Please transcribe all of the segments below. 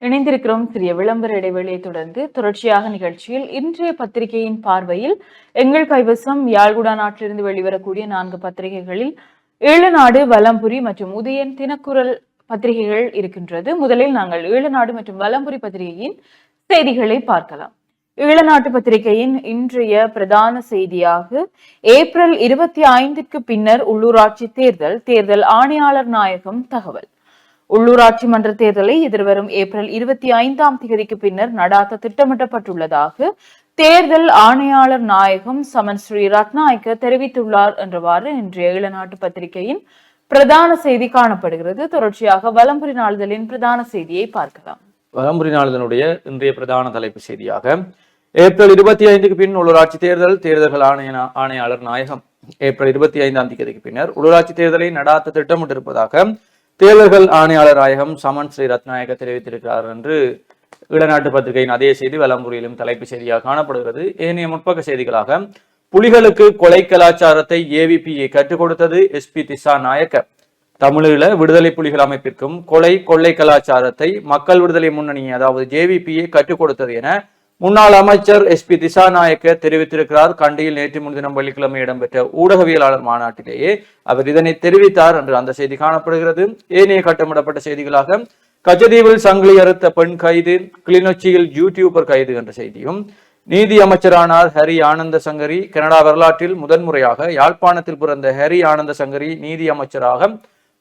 இணைந்திருக்கிறோம். சிறிய விளம்பர இடைவெளியை தொடர்ந்து தொடர்ச்சியாக நிகழ்ச்சியில் இன்றைய பத்திரிகையின் பார்வையில் எங்கள் கைவசம் யாழ்குடா நாட்டிலிருந்து வெளிவரக்கூடிய 4 பத்திரிகைகளில் ஈழநாடு, வலம்புரி மற்றும் உதயன் தினக்குரல் பத்திரிகைகள் இருக்கின்றது. முதலில் நாங்கள் ஈழநாடு மற்றும் வலம்புரி பத்திரிகையின் செய்திகளை பார்க்கலாம். ஈழநாட்டு பத்திரிகையின் இன்றைய பிரதான செய்தியாக ஏப்ரல் 25க்கு பின்னர் உள்ளூராட்சி தேர்தல் ஆணையாளர் நாயகம் தகவல். உள்ளூராட்சி மன்ற தேர்தலை எதிர்வரும் ஏப்ரல் 25ஆம் தேதிக்கு பின்னர் நடாத்த திட்டமிடப்பட்டுள்ளதாக தேர்தல் ஆணையாளர் நாயகம் சமன் ஸ்ரீ ரத்நாயக்க தெரிவித்துள்ளார் என்றவாறு இன்றைய ஈழநாட்டு பத்திரிகையின் பிரதான செய்தி காணப்படுகிறது. தொடர்ச்சியாக வலம்புரி நாளிதழின் பிரதான செய்தியை பார்க்கலாம். வலம்புரி நாளிதழுடைய இன்றைய பிரதான தலைப்பு செய்தியாக ஏப்ரல் 25க்கு பின் உள்ளூராட்சி தேர்தல்கள் ஆணையாளர் நாயகம் ஏப்ரல் 25ஆம் தேதிக்கு பின்னர் உள்ளூராட்சி தேர்தலை நடாத்த திட்டமிட்டிருப்பதாக தேர்தல்கள் ஆணையாளர் நாயகம் சமன் ஸ்ரீ ரத்நாயக்க தெரிவித்திருக்கிறார் என்று ஈழநாட்டு பத்திரிகையின் அதே செய்தி வலம்புரியிலும் தலைப்பு செய்தியாக காணப்படுகிறது. ஏனைய முற்பக்க செய்திகளாக புலிகளுக்கு கொலை கலாச்சாரத்தை ஏவிபியை கற்றுக் கொடுத்தது எஸ்பி திசாநாயக்க. தமிழீழ விடுதலை புலிகள் அமைப்பிற்கும் கொள்ளை கலாச்சாரத்தை மக்கள் விடுதலை முன்னணி அதாவது ஜேவிபியை கற்றுக் கொடுத்தது என முன்னாள் அமைச்சர் எஸ்பி திசாநாயக்க தெரிவித்திருக்கிறார். கண்டியில் நேற்று முன்தினம் வெள்ளிக்கிழமை இடம்பெற்ற ஊடகவியலாளர் மாநாட்டிலேயே அவர் இதனை தெரிவித்தார் என்று அந்த செய்தி காணப்படுகிறது. ஏனைய கட்டமிடப்பட்ட செய்திகளாக கச்சதீவில் சங்கிலி அறுத்த பெண் கைது, கிளிநொச்சியில் யூடியூபர் கைது என்ற செய்தியும், நீதி அமைச்சரானார் ஹரி ஆனந்த சங்கரி. கனடா வரலாற்றில் முதன்முறையாக யாழ்ப்பாணத்தில் பிறந்த ஹரி ஆனந்த சங்கரி நீதி அமைச்சராக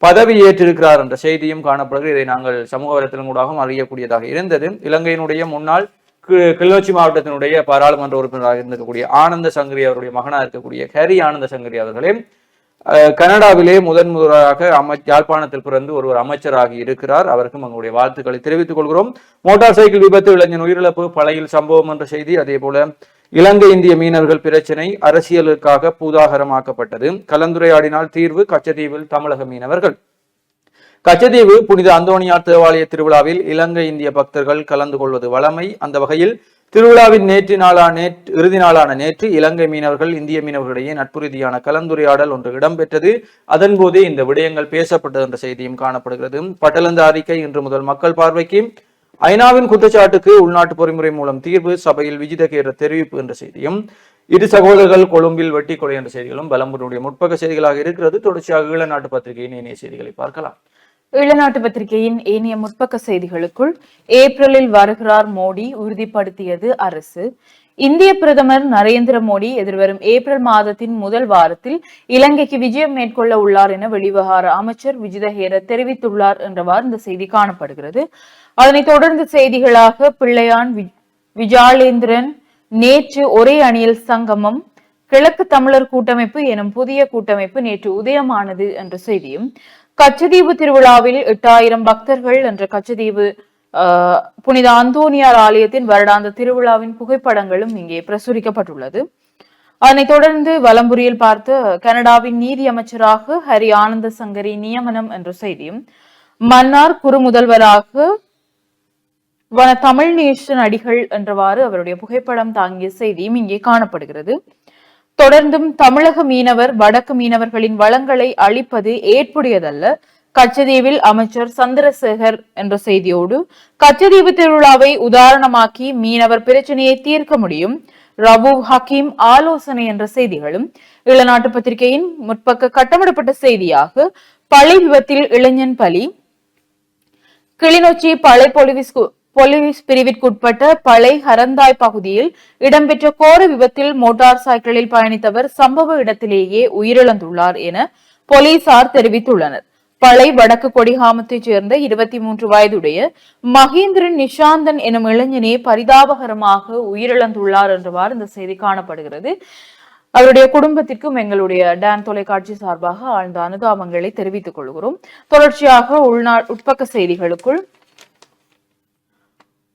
பதவி ஏற்றிருக்கிறார் என்ற செய்தியும் காணப்படுகிறது. இதை நாங்கள் சமூக வலைத்தளம் கூடாகவும் அறியக்கூடியதாக இருந்தது. இலங்கையினுடைய முன்னாள் கிளிநொச்சி மாவட்டத்தினுடைய பாராளுமன்ற உறுப்பினராக இருக்கக்கூடிய ஆனந்த சங்கரி அவருடைய மகனாக இருக்கக்கூடிய ஹரி ஆனந்த சங்கரி அவர்களே கனடாவிலே முதன்முறையாக யாழ்ப்பாணத்தில் பிறந்து ஒருவர் அமைச்சராகி இருக்கிறார். அவருக்கும் எங்களுடைய வாழ்த்துக்களை தெரிவித்துக் கொள்கிறோம். மோட்டார் சைக்கிள் விபத்து, இளைஞன் உயிரிழப்பு, பழையில் சம்பவம் என்ற செய்தி. அதே போல இலங்கை இந்திய மீனவர்கள் பிரச்சினை அரசியலுக்காக பூதாகரமாக்கப்பட்டது, கலந்துரையாடினால் தீர்வு, கச்சதீவில் தமிழக மீனவர்கள். கச்சதீவு புனித அந்தோணியார் தேவாலய திருவிழாவில் இலங்கை இந்திய பக்தர்கள் கலந்து கொள்வது வழமை. அந்த வகையில் திருவிழாவின் இறுதி நாளான நேற்று இலங்கை மீனவர்கள் இந்திய மீனவர்களிடையே நட்பு ரீதியான கலந்துரையாடல் ஒன்று இடம்பெற்றது. அதன் போதே இந்த விடயங்கள் பேசப்பட்டது என்ற செய்தியும் காணப்படுகிறது. பட்டலந்த அறிக்கை இன்று முதல் மக்கள் பார்வைக்கு. ஐநாவின் குற்றச்சாட்டுக்கு உள்நாட்டு பொறிமுறை மூலம் தீர்வு, சபையில் விஜிதகேர தெரிவிப்பு என்ற செய்தியும், இரு சகோதரர்கள் கொழும்பில் வெட்டி கொலை என்ற செய்திகளும் வலம்புரியுடைய முற்பக்க செய்திகளாக இருக்கிறது. தொடர்ச்சியாக ஈழநாட்டு பத்திரிகையின் இணைய செய்திகளை பார்க்கலாம். ஈழநாட்டு பத்திரிகையின் ஏனைய முற்பக்க செய்திகளுக்குள் ஏப்ரலில் வருகிறார் மோடி, உறுதிப்படுத்தியது அரசு. இந்திய பிரதமர் நரேந்திர மோடி எதிர்வரும் ஏப்ரல் மாதத்தின் முதல் வாரத்தில் இலங்கைக்கு விஜயம் மேற்கொள்ள உள்ளார் என வெளிவிவகார அமைச்சர் விஜிதஹேர தெரிவித்துள்ளார் என்றவாறு இந்த செய்தி காணப்படுகிறது. அதனைத் தொடர்ந்து செய்திகளாக பிள்ளையான் விஜாலேந்திரன் நேற்று ஒரே அணியில் சங்கமம், கிழக்கு தமிழர் கூட்டமைப்பு எனும் புதிய கூட்டமைப்பு நேற்று உதயமானது என்ற செய்தியும், கச்சதீவு திருவிழாவில் 8000 பக்தர்கள் என்ற கச்சதீவு புனித அந்தோனியார் ஆலயத்தின் வருடாந்த திருவிழாவின் புகைப்படங்களும் இங்கே பிரசுரிக்கப்பட்டுள்ளது. அதனைத் தொடர்ந்து வலம்புரியில் பார்த்த கனடாவின் நீதி அமைச்சராக ஹரி ஆனந்த சங்கரி நியமனம் என்ற செய்தியும், மன்னார் குறு முதல்வராக வன தமிழ் நேசன் அடிகள் என்றவாறு அவருடைய புகைப்படம் தாங்கிய செய்தியும் இங்கே காணப்படுகிறது. தொடர்ந்தும் தமிழக மீனவர் வடக்கு மீனவர்களின் வளங்களை அழிப்பது ஏற்புடையதல்ல, கச்சதீவில் அமைச்சர் சந்திரசேகர் என்ற செய்தியோடு, கச்சதீவு திருவிழாவை உதாரணமாக்கி மீனவர் பிரச்சனையை தீர்க்க முடியும், ரவூப் ஹக்கீம் ஆலோசனை என்ற செய்திகளும் ஈழநாட்டு பத்திரிகையின் முற்பக்க கட்டமிடப்பட்ட செய்தியாக பழை விபத்தில் இளைஞன் பலி. கிளிநொச்சி பழை போலீஸ் பிரிவிற்குட்பட்ட பழை ஹரந்தாய் பகுதியில் இடம்பெற்ற கோர விபத்தில் மோட்டார் சைக்கிளில் பயணித்தவர் சம்பவ இடத்திலேயே உயிரிழந்துள்ளார் என போலீசார் தெரிவித்துள்ளனர். பழை வடக்கு கொடிகாமத்தைச் சேர்ந்த 23 வயதுடைய மகேந்திரன் நிஷாந்தன் எனும் இளைஞனே பரிதாபகரமாக உயிரிழந்துள்ளார் என்றவாறு இந்த செய்தி காணப்படுகிறது. அவருடைய குடும்பத்திற்கும் எங்களுடைய டான் தொலைக்காட்சி சார்பாக ஆழ்ந்த அனுதாபங்களை தெரிவித்துக் கொள்கிறோம். தொடர்ச்சியாக உட்பக்க செய்திகளுக்குள்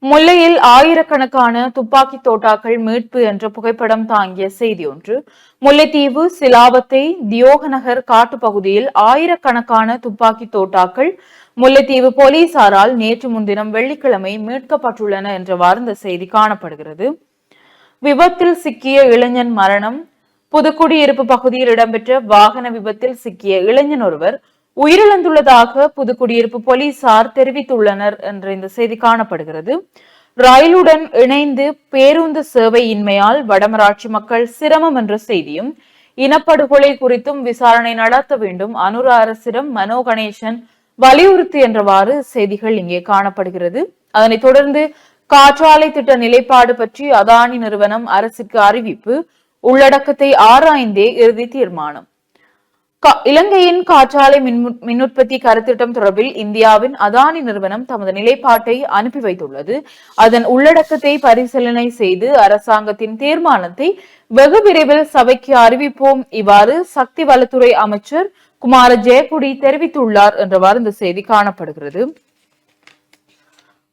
முல்லையில் ஆயிரக்கணக்கான துப்பாக்கி தோட்டாக்கள் மீட்பு என்ற புகைப்படம் தாங்கிய செய்தி ஒன்று. முல்லைத்தீவு சிலாவத்தை தியோகநகர் காட்டு பகுதியில் ஆயிரக்கணக்கான துப்பாக்கி தோட்டாக்கள் முல்லைத்தீவு போலீசாரால் நேற்று முன்தினம் வெள்ளிக்கிழமை மீட்கப்பட்டுள்ளன என்றவாறு இந்த செய்தி காணப்படுகிறது. விபத்தில் சிக்கிய இளைஞன் மரணம். புதுக்குடியிருப்பு பகுதியில் இடம்பெற்ற வாகன விபத்தில் சிக்கிய இளைஞன் ஒருவர் உயிரிழந்துள்ளதாக புதுக்குடியிருப்பு போலீசார் தெரிவித்துள்ளனர் என்ற இந்த செய்தி காணப்படுகிறது. ரயிலுடன் இணைந்து பேருந்து சேவை இன்மையால் வடமராட்சி மக்கள் சிரமம் என்ற செய்தியும், இனப்படுகொலை குறித்தும் விசாரணை நடத்த வேண்டும் அனுர அரசிடம் மனோ கணேசன் வலியுறுத்தி என்றவாறு செய்திகள் இங்கே காணப்படுகிறது. அதனைத் தொடர்ந்து காற்றாலை திட்ட நிலைப்பாடு பற்றி அதானி நிறுவனம் அரசுக்கு அறிவிப்பு, உள்ளடக்கத்தை ஆராய்ந்தே இறுதி தீர்மானம். இலங்கையின் காற்றாலை மின் உற்பத்தி கருத்திட்டம் தொடர்பில் இந்தியாவின் அதானி நிறுவனம் தமது நிலைப்பாட்டை அனுப்பி வைத்துள்ளது. அதன் உள்ளடக்கத்தை பரிசீலனை செய்து அரசாங்கத்தின் தீர்மானத்தை வெகு விரைவில் சபைக்கு அறிவிப்போம். இவ்வாறு சக்தி வளத்துறை அமைச்சர் குமார ஜெயக்குடி தெரிவித்துள்ளார் என்றவாறு இந்த செய்தி காணப்படுகிறது.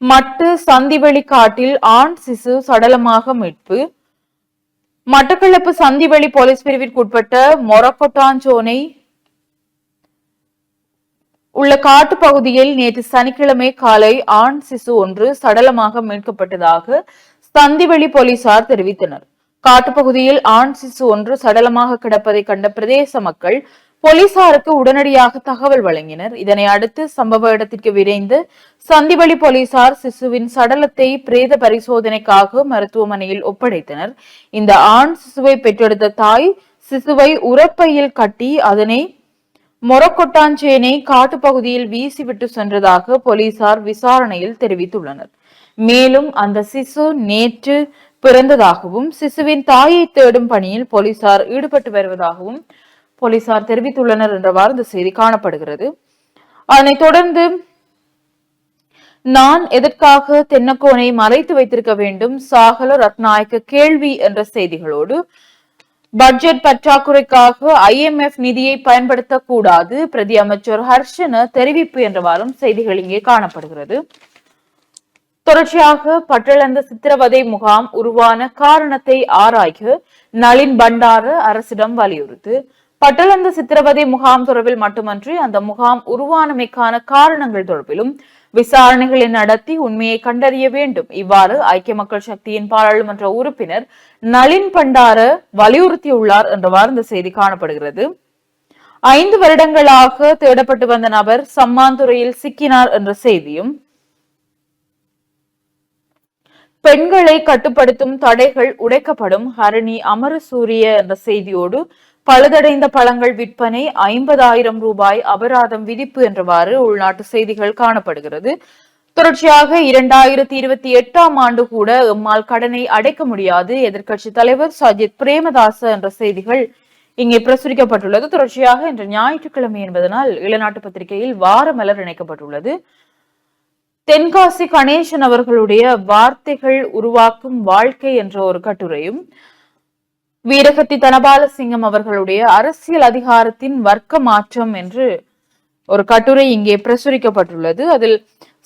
மட்டு சந்திவெளி காட்டில் ஆண் சிசு சடலமாக மீட்பு. மட்டக்களப்பு சந்திவெளி போலீஸ் பிரிவிற்குட்பட்ட மொரக்கொட்டாஞ்சோனை உள்ள காட்டு பகுதியில் நேற்று சனிக்கிழமை காலை ஆண் சிசு ஒன்று சடலமாக மீட்கப்பட்டதாக சந்திவெளி போலீசார் தெரிவித்தனர். காட்டுப்பகுதியில் ஆண் சிசு ஒன்று சடலமாக கிடப்பதை கண்ட பிரதேச மக்கள் போலீசாருக்கு உடனடியாக தகவல் வழங்கினர். இதனை அடுத்து சம்பவ இடத்திற்கு விரைந்து சந்திவெளி போலீசார் சிசுவின் சடலத்தை பிரேத பரிசோதனைக்காக மருத்துவமனையில் ஒப்படைத்தனர். இந்த ஆண் சிசுவை பெற்றெடுத்த தாய் சிசுவை உரப்பையில் கட்டி அதனை மொரக்கொட்டாஞ்சேனை காட்டுப்பகுதியில் வீசிவிட்டு சென்றதாக போலீசார் விசாரணையில் தெரிவித்துள்ளனர். மேலும் அந்த சிசு நேற்று பிறந்ததாகவும் சிசுவின் தாயை தேடும் பணியில் போலீசார் ஈடுபட்டு வருவதாகவும் போலீசார் தெரிவித்துள்ளனர் என்றவாறு இந்த செய்தி காணப்படுகிறது. அதனைத் தொடர்ந்து நான் எதற்காக தென்னக்கோனை மறைத்து வைத்திருக்க வேண்டும், சாகல ரத்நாயக்க கேள்வி என்ற செய்திகளோடு பட்ஜெட் பற்றாக்குறைக்காக IMF நிதியை பயன்படுத்தக்கூடாது, பிரதி அமைச்சர் ஹர்ஷன தெரிவிப்பு என்றவாறும் செய்திகள் இங்கே காணப்படுகிறது. தொடர்ச்சியாக பட்டளந்த சித்திரவதை முகாம் உருவான காரணத்தை ஆராய்க நளின் பண்டார அரசிடம் வலியுறுத்து. பட்டளந்த சித்திரவதை முகாம் தொடர்பில் மட்டுமன்றி அந்த முகாம் உருவானமைக்கான காரணங்கள் தொடர்பிலும் விசாரணைகளை நடத்தி உண்மையை கண்டறிய வேண்டும். இவ்வாறு ஐக்கிய மக்கள் சக்தியின் பாராளுமன்ற உறுப்பினர் நளின் பண்டார வலியுறுத்தியுள்ளார் என்றவாறு இந்த செய்தி காணப்படுகிறது. 5 வருடங்களாக தேடப்பட்டு வந்த நபர் சம்மாந்துறையில் சிக்கினார் என்ற செய்தியும், பெண்களை கட்டுப்படுத்தும் தடைகள் உடைக்கப்படும் ஹரணி அமரசூரிய என்ற செய்தியோடு பழுதடைந்த பழங்கள் விற்பனை 50,000 ரூபாய் அபராதம் விதிப்பு என்றவாறு உள்நாட்டு செய்திகள் காணப்படுகிறது. தொடர்ச்சியாக 2028ஆம் ஆண்டு கூட எம்மால் கடனை அடைக்க முடியாது, எதிர்க்கட்சி தலைவர் சஜித் பிரேமதாச என்ற செய்திகள் இங்கே பிரசுரிக்கப்பட்டுள்ளது. தொடர்ச்சியாக இன்று ஞாயிற்றுக்கிழமை என்பதனால் இளநாட்டு பத்திரிகையில் வார மலர் இணைக்கப்பட்டுள்ளது. தென்காசி கணேசன் அவர்களுடைய வார்த்தைகள் உருவாக்கும் வாழ்க்கை என்ற ஒரு கட்டுரையும், வீரகத்தி தனபாலசிங்கம் அவர்களுடைய அரசியல் அதிகாரத்தின் வர்க்க மாற்றம் என்று ஒரு கட்டுரை இங்கே பிரசுரிக்கப்பட்டுள்ளது. அதில்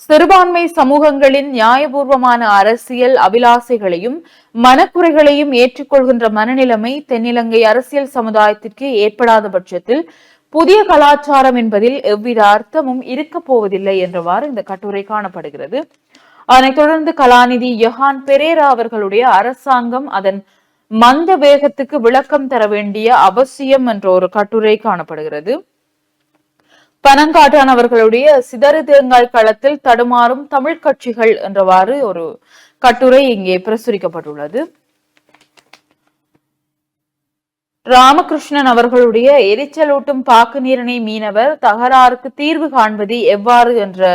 சிறுபான்மை சமூகங்களின் நியாயபூர்வமான அரசியல் அபிலாசைகளையும் மனக்குறைகளையும் ஏற்றுக்கொள்கின்ற மனநிலைமை தென்னிலங்கை அரசியல் சமுதாயத்திற்கு ஏற்படாத பட்சத்தில் புதிய கலாச்சாரம் என்பதில் எவ்வித அர்த்தமும் இருக்க போவதில்லை என்றவாறு இந்த கட்டுரை காணப்படுகிறது. அதனைத் தொடர்ந்து கலாநிதி யொஹான் பெரேரா அவர்களுடைய அரசாங்கம் அதன் மந்த வேகத்துக்கு விளக்கம் தர வேண்டிய அவசியம் என்ற ஒரு கட்டுரை காணப்படுகிறது. பனங்காட்டான் அவர்களுடைய சிதறு தேங்காய் களத்தில் தடுமாறும் தமிழ் கட்சிகள் என்றவாறு ஒரு கட்டுரை இங்கே பிரசுரிக்கப்பட்டுள்ளது. ராமகிருஷ்ணன் அவர்களுடைய எரிச்சலூட்டும் பாக்கு நீரிணை மீனவர் தகராறுக்கு தீர்வு காண்பது எவ்வாறு என்ற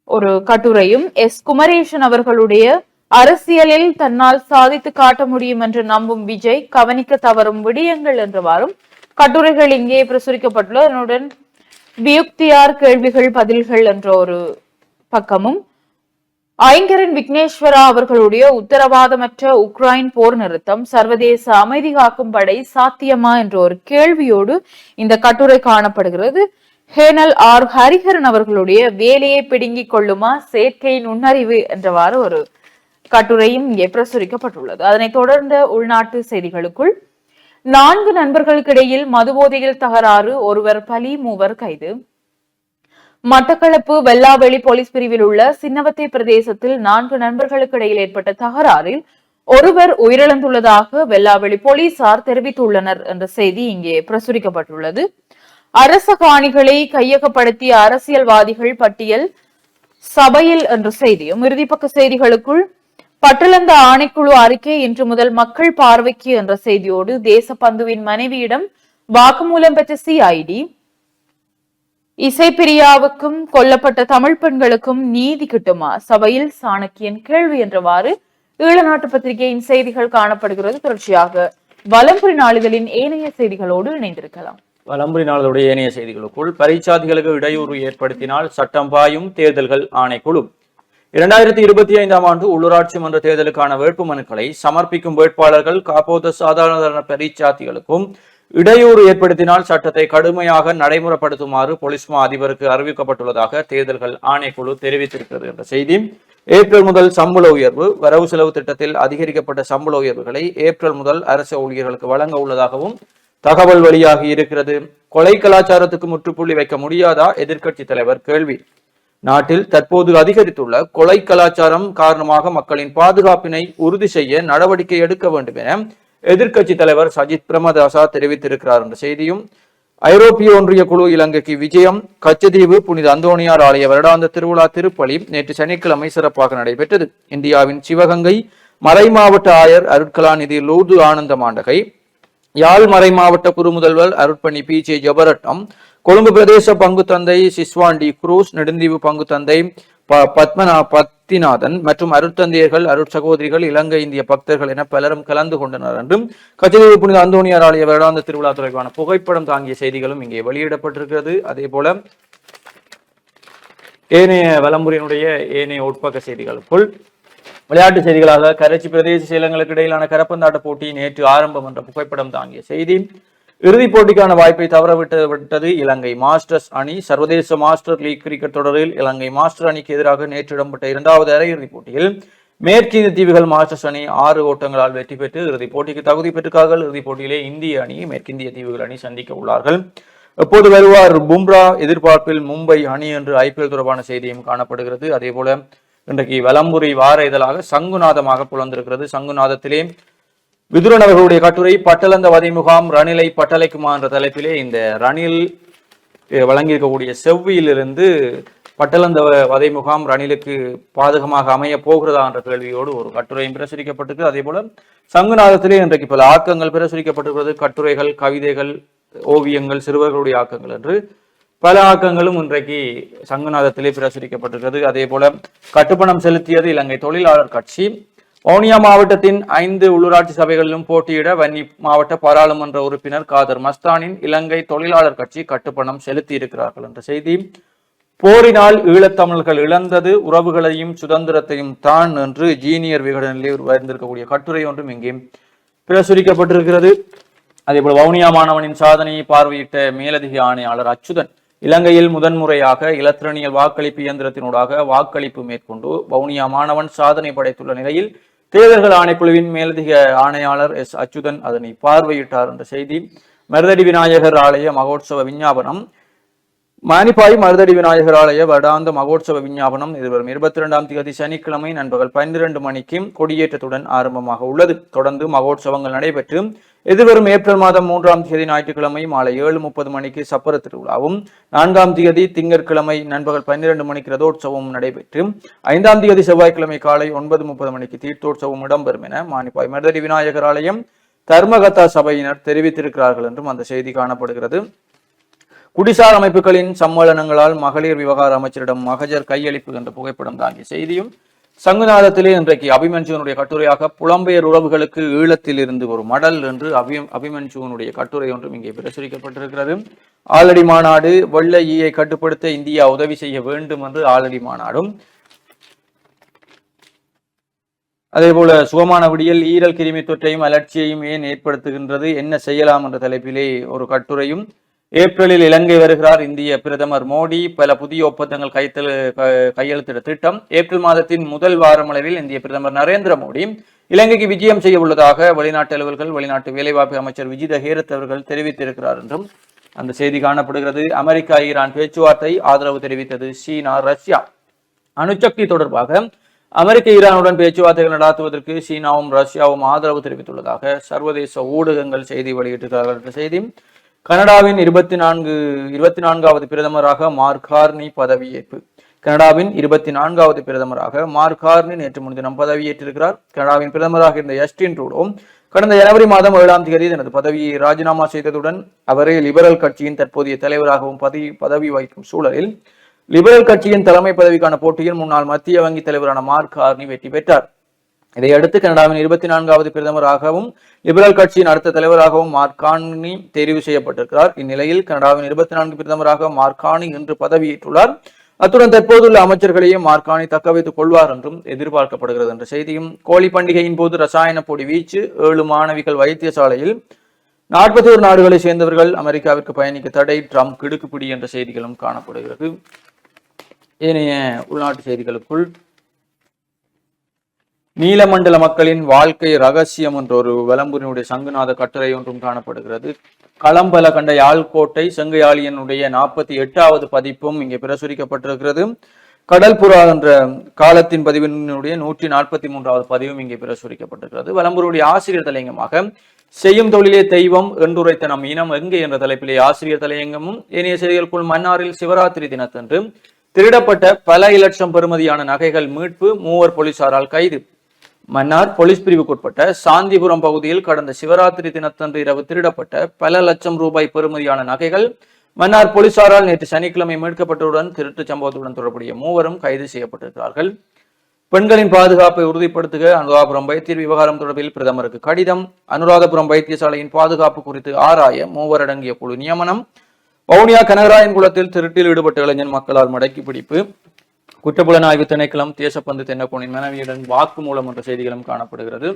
ஒரு கட்டுரையும், குமரேசன் அவர்களுடைய அரசியலில் தன்னால் சாதித்து காட்ட முடியும் என்று நம்பும் விஜய் கவனிக்க தவறும் விடயங்கள் என்றவாறும் கட்டுரைகள் இங்கே பிரசுரிக்கப்பட்டுள்ள அதனுடன் வியுக்தியார் கேள்விகள் பதில்கள் என்ற ஒரு பக்கமும், ஐங்கரன் விக்னேஸ்வரா அவர்களுடைய உத்தரவாதமற்ற உக்ரைன் போர் நிறுத்தம் சர்வதேச அமைதி காக்கும் படை சாத்தியமா என்ற ஒரு கேள்வியோடு இந்த கட்டுரை காணப்படுகிறது. ஹேனல் ஆர் ஹரிஹரன் அவர்களுடைய வேலையை பிடுங்கிக் கொள்ளுமா செயற்கை நுண்ணறிவு என்றவாறு ஒரு கட்டுரையும் இங்கே பிரசுரிக்கப்பட்டுள்ளது. அதனைத் தொடர்ந்த உள்நாட்டு செய்திகளுக்குள், 4 நண்பர்களுக்கிடையில் மதுபோதையில் தகராறு, ஒருவர் பலி, 3 கைது. மட்டக்களப்பு வெல்லாவெளி போலீஸ் பிரிவில் உள்ள சின்னவத்தை பிரதேசத்தில் 4 நண்பர்களுக்கு இடையில் ஏற்பட்ட தகராறில் ஒருவர் உயிரிழந்துள்ளதாக வெல்லாவெளி போலீசார் தெரிவித்துள்ளனர் என்ற செய்தி இங்கே பிரசுரிக்கப்பட்டுள்ளது. அரச காணிகளை கையகப்படுத்திய அரசியல்வாதிகள் பட்டியல் சபையில் என்ற செய்தியும் இறுதிப்பக்க செய்திகளுக்குள் பட்டளந்த ஆணைக்குழு அறிக்கை இன்று முதல் மக்கள் பார்வைக்கு என்ற செய்தியோடு தேசபந்துவின் மனைவியிடம் வாக்குமூலம் பெற்ற சிஐடி, இசைப்பிரியாவுக்கும் கொல்லப்பட்ட தமிழ் பெண்களுக்கும் நீதி கிட்டுமா சபையில் சாணக்கியன் கேள்வி என்றவாறு ஈழநாட்டு பத்திரிகையின் செய்திகள் காணப்படுகிறது. தொடர்ச்சியாக வலம்புரி நாளிதழின் ஏனைய செய்திகளோடு இணைந்திருக்கலாம். வலம்புரி நாளிதழுடைய ஏனைய செய்திகளுக்குள் பரீட்சார்த்திகளுக்கு இடையூறு ஏற்படுத்தினால் சட்டம் பாயும் தேர்தல்கள் ஆணைக்குழு. 2025ஆம் ஆண்டு உள்ளூராட்சி மன்ற தேர்தலுக்கான வேட்புமனுக்களை சமர்ப்பிக்கும் வேட்பாளர்கள் காப்போத சாதாரண பரீட்சார்த்திகளுக்கும் இடையூறு ஏற்படுத்தினால் சட்டத்தை கடுமையாக நடைமுறைப்படுத்துமாறு பொலிஸ் மா அதிபருக்கு அறிவிக்கப்பட்டுள்ளதாக தேர்தல்கள் ஆணைக்குழு தெரிவித்திருக்கிறது என்ற செய்தி. ஏப்ரல் முதல் சம்பள உயர்வு, வரவு செலவு திட்டத்தில் அதிகரிக்கப்பட்ட சம்பள உயர்வுகளை ஏப்ரல் முதல் அரசு ஊழியர்களுக்கு வழங்க உள்ளதாகவும் தகவல் வெளியாகி இருக்கிறது. கொலை கலாச்சாரத்துக்கு முற்றுப்புள்ளி வைக்க முடியாதா? எதிர்க்கட்சி தலைவர் கேள்வி. நாட்டில் தற்போது அதிகரித்துள்ள கொலை கலாச்சாரம் காரணமாக மக்களின் பாதுகாப்பினை உறுதி செய்ய நடவடிக்கை எடுக்க வேண்டும் என எதிர்க்கட்சி தலைவர் சஜித் பிரேமதாசா தெரிவித்திருக்கிறார் என்ற செய்தியும். ஐரோப்பிய ஒன்றிய குழு இலங்கைக்கு விஜயம். கச்சதீவு புனித அந்தோணியார் ஆலய வருடாந்த திருவிழா திருப்பலி நேற்று சனிக்கிழமை சிறப்பாக நடைபெற்றது. இந்தியாவின் சிவகங்கை மறைமாவட்ட ஆயர் அருட்கலாநிதி லூர்து ஆனந்த மாண்டகை, யாழ் மறைமாவட்ட குறுமுதல்வர் அருட்பணி பி ஜே ஜபரட்டம், கொழும்பு பிரதேச பங்கு தந்தை சிஸ்வாண்டி குரூஸ், நெடுந்தீவு பங்கு தந்தை பத்திநாதன் மற்றும் அருட்தந்தையர்கள், அருட்சகோதரிகள், இலங்கை இந்திய பக்தர்கள் என பலரும் கலந்து கொண்டனர் என்றும் கச்சதீவு புனித அந்தோணியார் ஆலய வருடாந்த திருவிழா தொடர்பான புகைப்படம் தாங்கிய செய்திகளும் இங்கே வெளியிடப்பட்டிருக்கிறது. அதே போல ஏனைய வலம்புரியினுடைய ஏனைய உட்பக்க செய்திகளுக்குள் விளையாட்டு செய்திகளாக கரைச்சி பிரதேச செயலங்களுக்கு இடையிலான கரப்பந்தாட்ட போட்டி நேற்று ஆரம்பம் என்ற புகைப்படம் தாங்கிய செய்தி. இறுதிப் போட்டிக்கான வாய்ப்பை தவறவிட்டது இலங்கை மாஸ்டர்ஸ் அணி. சர்வதேச மாஸ்டர் லீக் கிரிக்கெட் தொடரில் இலங்கை மாஸ்டர் அணிக்கு எதிராக நேற்று இடம்பெற்ற இரண்டாவது அரையிறுதிப் போட்டியில் மேற்கிந்திய தீவுகள் மாஸ்டர்ஸ் அணி 6 ஓட்டங்களால் வெற்றி பெற்று இறுதிப் போட்டிக்கு தகுதி பெற்றுக்கார்கள். இறுதிப் போட்டியிலே இந்திய அணி மேற்கிந்திய தீவுகள் அணி சந்திக்க உள்ளார்கள். எப்போது வருவார் பும்ரா? எதிர்பார்ப்பில் மும்பை அணி என்று ஐபிஎல் தொடர்பான செய்தியும் காணப்படுகிறது. அதே போல இன்றைக்கு வலம்புரி வார இதழாக சங்குநாதமாக புலந்திருக்கிறது. சங்குநாதத்திலே விதுரன் அவர்களுடைய கட்டுரை பட்டளந்த வதை முகாம் ரணிலை பட்டளைக்குமா என்ற தலைப்பிலே இந்த ரணில் வழங்கியிருக்கக்கூடிய செவ்வியிலிருந்து பட்டளந்த வதை முகாம் ரணிலுக்கு பாதகமாக அமைய போகிறதா என்ற கேள்வியோடு ஒரு கட்டுரையும் பிரசுரிக்கப்பட்டிருக்கு. அதே போல சங்குநாதத்திலே இன்றைக்கு பல ஆக்கங்கள் பிரசுரிக்கப்பட்டிருக்கிறது. கட்டுரைகள், கவிதைகள், ஓவியங்கள், சிறுவர்களுடைய ஆக்கங்கள் என்று பல ஆக்கங்களும் இன்றைக்கு சங்குநாதத்திலே பிரசுரிக்கப்பட்டிருக்கிறது. அதே போல கட்டுப்பணம் செலுத்தியது இலங்கை தொழிலாளர் கட்சி. வவுனியா மாவட்டத்தின் 5 உள்ளூராட்சி சபைகளிலும் போட்டியிட வன்னி மாவட்ட பாராளுமன்ற உறுப்பினர் காதர் மஸ்தானின் இலங்கை தொழிலாளர் கட்சி கட்டுப்பணம் செலுத்தி இருக்கிறார்கள் என்ற செய்தி. போரினால் ஈழத்தமிழர்கள் இழந்தது உறவுகளையும் சுதந்திரத்தையும் தான் என்று ஜீனியர் விகடனிலே வந்திருக்கக்கூடிய கட்டுரை ஒன்றும் இங்கே பிரசுரிக்கப்பட்டிருக்கிறது. அதேபோல் வவுனியா மாணவனின் சாதனையை பார்வையிட்ட மேலதிக ஆணையாளர் அச்சுதன் இலங்கையில் முதன்முறையாக இலத்திரனியல் வாக்களிப்பு இயந்திரத்தினூடாக வாக்களிப்பு மேற்கொண்டு வவுனியா மாணவன் சாதனை படைத்துள்ள நிலையில் தேர்தல்கள் ஆணைக்குழுவின் மேலதிக ஆணையாளர் எஸ் அச்சுதன் அதனை பார்வையிட்டார் என்ற செய்தி. மருதடி விநாயகர் ஆலய மகோற்சவ விஞ்ஞாபனம். மானிப்பாய் மருதடி விநாயகர் ஆலய வருடாந்த மகோற்சவ விஞ்ஞாபனம் எதிர்வரும் 22ஆம் தேதி சனிக்கிழமை நண்பகல் 12 மணிக்கு கொடியேற்றத்துடன் ஆரம்பமாக உள்ளது. தொடர்ந்து மகோற்சவங்கள் நடைபெற்று எதிர்வரும் ஏப்ரல் மாதம் 3ஆம் தேதி ஞாயிற்றுக்கிழமை மாலை 7:30 மணிக்கு சப்பர திருவிழாவும், 4ஆம் தேதி திங்கட்கிழமை நண்பகல் 12 மணிக்கு ரதோற்சவமும் நடைபெற்று 5ஆம் தேதி செவ்வாய்க்கிழமை காலை 9:30 மணிக்கு தீர்த்தோற்சவம் இடம்பெறும் என மானிப்பாய் மருதடி விநாயகர் ஆலயம் தர்மகத்தா சபையினர் தெரிவித்திருக்கிறார்கள் என்றும் அந்த செய்தி காணப்படுகிறது. குடிசார் அமைப்புகளின் சம்மேளனங்களால் மகளிர் விவகார அமைச்சரிடம் மகஜர் கையளிப்பு என்ற புகைப்படம் தாங்கிய செய்தியும் சங்குநாதத்திலே இன்றைக்கு அபிமன்சுவனுடைய கட்டுரையாக புலம்பெயர் உறவுகளுக்கு ஈழத்தில் இருந்து ஒரு மடல் என்று அபிமன்சுவனுடைய கட்டுரை ஒன்றும் இங்கே பிரசுரிக்கப்பட்டிருக்கிறது. ஆலடி மாநாடு. வெள்ள ஈயை கட்டுப்படுத்த இந்தியா உதவி செய்ய வேண்டும் என்று ஆலடி மாநாடும். அதேபோல சுகமான விடியல் ஈரல் கிருமி தொற்றையும் அலட்சியையும் ஏன் ஏற்படுத்துகின்றது, என்ன செய்யலாம் என்ற தலைப்பிலே ஒரு கட்டுரையும். ஏப்ரலில் இலங்கை வருகிறார் இந்திய பிரதமர் மோடி. பல புதிய ஒப்பந்தங்கள் கையெழுத்திட திட்டம். ஏப்ரல் மாதத்தின் முதல் வாரமளவில் இந்திய பிரதமர் நரேந்திர மோடி இலங்கைக்கு விஜயம் செய்ய உள்ளதாக வெளிநாட்டு அலுவல்கள் வெளிநாட்டு வேலைவாய்ப்பு அமைச்சர் விஜித ஹேரத் அவர்கள் தெரிவித்திருக்கிறார் என்றும் அந்த செய்தி காணப்படுகிறது. அமெரிக்கா ஈரான் பேச்சுவார்த்தை ஆதரவு தெரிவித்தது சீனா ரஷ்யா. அணுசக்தி தொடர்பாக அமெரிக்க ஈரானுடன் பேச்சுவார்த்தைகள் நடாத்துவதற்கு சீனாவும் ரஷ்யாவும் ஆதரவு தெரிவித்துள்ளதாக சர்வதேச ஊடகங்கள் செய்தி வெளியிட்டிருக்கிறார்கள் என்ற செய்தி. கனடாவின் 24வது பிரதமராக மார்க் கார்னி பதவியேற்பு. கனடாவின் 24வது பிரதமராக மார்க் கார்னி நேற்று முன்தினம் பதவியேற்றிருக்கிறார். கனடாவின் பிரதமராக இருந்த ஜஸ்டின் ட்ரூடோ கடந்த ஜனவரி மாதம் 7ஆம் தேதி தனது பதவியை ராஜினாமா செய்ததுடன் அவரே லிபரல் கட்சியின் தற்போதைய தலைவராகவும் பதவி வகிக்கும் சூழலில் லிபரல் கட்சியின் தலைமை பதவிக்கான போட்டியில் முன்னாள் மத்திய வங்கி தலைவரான மார்க் கார்னி வெற்றி பெற்றார். இதையடுத்து கனடாவின் 24வது பிரதமராகவும் லிபரல் கட்சியின் அடுத்த தலைவராகவும் மார்க் கார்னி தெரிவு செய்யப்பட்டிருக்கிறார். இந்நிலையில் கனடாவின் 24 பிரதமராக மார்க் கார்னி இன்று பதவியேற்றுள்ளார். அத்துடன் தற்போதுள்ள அமைச்சர்களையும் மார்க் கார்னி தக்க வைத்துக் கொள்வார் என்றும் எதிர்பார்க்கப்படுகிறது என்ற செய்தியும். கோழி பண்டிகையின் போது ரசாயன பொடி வீச்சு 7 மாணவிகள் வைத்தியசாலையில் 41 நாடுகளை சேர்ந்தவர்கள் அமெரிக்காவிற்கு பயணிக்க தடை, ட்ரம்ப் கிடுக்குப்பிடி என்ற செய்திகளும் காணப்படுகிறது. ஏனைய உள்நாட்டு செய்திகளுக்குள் நீலமண்டல மக்களின் வாழ்க்கை ரகசியம் என்ற ஒரு வலம்புரியினுடைய சங்குநாத கட்டுரை ஒன்றும் காணப்படுகிறது. களம்பல கண்ட யாழ்கோட்டை செங்கையாளியனுடைய 48வது பதிப்பும் இங்கே பிரசுரிக்கப்பட்டிருக்கிறது. கடல்புறா என்ற காலத்தின் பதிவினுடைய 143வது பதிவும் இங்கே பிரசுரிக்கப்பட்டிருக்கிறது. வலம்புரியுடைய ஆசிரியர் தலையங்கமாக செய்யும் தொழிலே தெய்வம் என்றுரைத்த நம் இனம் எங்கே என்ற தலைப்பிலே ஆசிரியர் தலையங்கமும், ஏனைய செய்திகளுக்குள் மன்னாரில் சிவராத்திரி தினத்தன்று திருடப்பட்ட பல இலட்சம் பெறுமதியான நகைகள் மீட்பு, 3 போலீசாரால் கைது. மன்னார் போலீஸ் பிரிவுக்குட்பட்ட சாந்திபுரம் பகுதியில் கடந்த சிவராத்திரி தினத்தன்று இரவு திருடப்பட்ட பல லட்சம் ரூபாய் பெறுமதியான நகைகள் மன்னார் போலீசாரால் நேற்று சனிக்கிழமை மீட்கப்பட்டதுடன் திருட்டு சம்பவத்துடன் தொடர்புடைய 3 கைது செய்யப்பட்டிருக்கிறார்கள். பெண்களின் பாதுகாப்பை உறுதிப்படுத்துக அனுராதபுரம் வைத்தியர் விவகாரம் தொடர்பில் பிரதமருக்கு கடிதம். அனுராதபுரம் வைத்தியசாலையின் பாதுகாப்பு குறித்து ஆராய 3 அடங்கிய குழு நியமனம். வவுனியா கனகராயன் குளத்தில் திருட்டில் ஈடுபட்ட இளைஞன் மக்களால் மடக்கி பிடிப்பு. குற்றப்புலனாய்வு திணைக்களம் தேசப்பந்து தென்னக்கோனின் மனைவியுடன் வாக்குமூலம் என்ற செய்திகளும் காணப்படுகிறது.